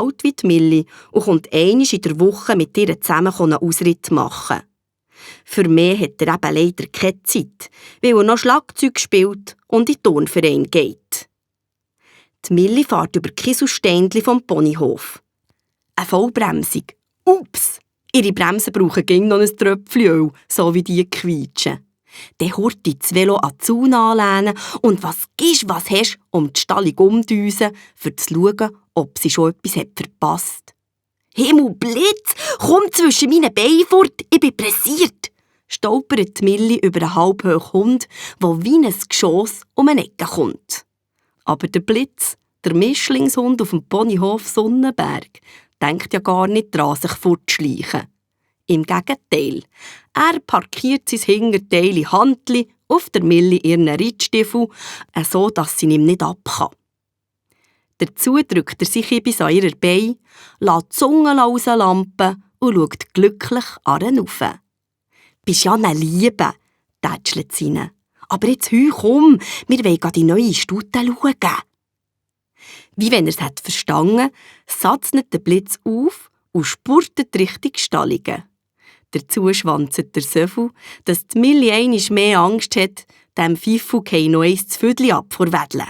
alt wie die Milli und kommt einmal in der Woche mit ihr zusammen einen Ausritt machen. Für mehr hat er eben leider keine Zeit, weil er noch Schlagzeug spielt und in den Turnverein geht. Die Milli fährt über die Kieselsteinchen vom Ponyhof. Eine Vollbremsung. Ups! Ihre Bremsen brauchen gegen noch ein Tröpfchen Öl, so wie die quietschen. Dann hurti das Velo an die Zaun anlehnen und was hast, um die Stallung umdüsen, um zu schauen, ob sie schon etwas verpasst. «Himmel, Blitz! Komm zwischen meinen Beinen fort, ich bin pressiert!» stolpert Milli über einen halbhohen Hund, der wie ein Geschoss um eine Ecke kommt. Aber der Blitz, der Mischlingshund auf dem Ponyhof Sonnenberg, denkt ja gar nicht daran, sich fortzuschleichen. Im Gegenteil, er parkiert sein Hinterteil in Handli auf der Milli ihren Reitstiefel, so dass sie ihm nicht ab kann. Dazu drückt er sich bis an ihre Beine, lässt die Zunge rauslampen und schaut glücklich an ihn rauf. «Bist ja eine Liebe», tätschelt sie ihn. «Aber jetzt komm, wir wollen die neue Stute schauen.» Wie wenn er es verstanden, satzt der Blitz auf und spurtet Richtung Stallungen. Dazu schwanzt er so viel, dass die Milli einmal mehr Angst hat, dem Pfeiffel gehe noch eins zu Vödli ab vor Wedle.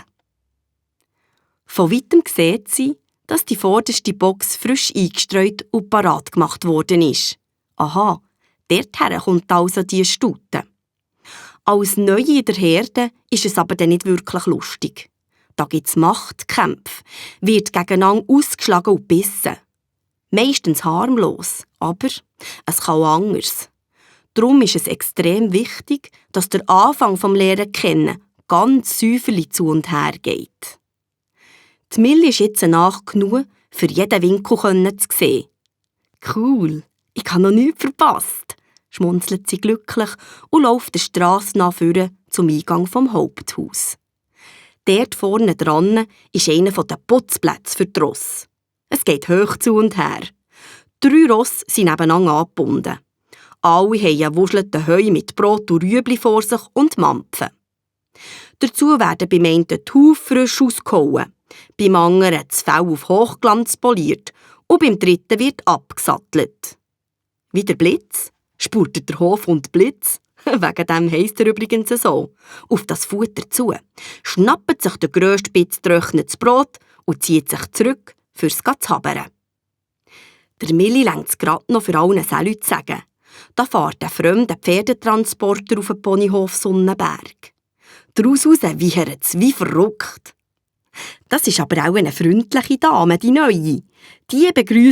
Von weitem sieht sie, dass die vorderste Box frisch eingestreut und parat gemacht worden ist. Aha, dorthin kommt also die Stute. Als Neue in der Herde ist es aber dann nicht wirklich lustig. Da gibt es Machtkämpfe, wird gegeneinander ausgeschlagen und gebissen. Meistens harmlos, aber es kann auch anders. Darum ist es extrem wichtig, dass der Anfang vom Lehren kennen ganz säuferlich zu und her geht. Die Milli ist jetzt nach genug, für jeden Winkel zu sehen. «Cool, ich habe noch nichts verpasst», schmunzelt sie glücklich und läuft der Strasse nach vorne zum Eingang vom Haupthaus. Dort vorne dran ist einer der Putzplätze für die Rosse. Es geht hoch zu und her. 3 Rosse sind nebeneinander angebunden. Alle haben einen wuschelten Heu mit Brot und Rüebli vor sich und Mampfen. Dazu werden beim einen die Hufe frisch ausgehauen, beim anderen das Fell auf Hochglanz poliert und beim dritten wird abgesattelt. Wie der Blitz spurtet der Hofhund Blitz, wegen dem heisst er übrigens so, auf das Futter zu, schnappt sich der grösste Bitz getrocknetes Brot und zieht sich zurück, fürs zu habern. Der Milli lenkt es gerade noch für allen Salü zu sagen. Da fährt ein fremder Pferdetransporter auf den Ponyhof Sonnenberg. Daraus wiehert es wie verrückt. Das ist aber auch eine freundliche Dame, die Neue. Die begrüßt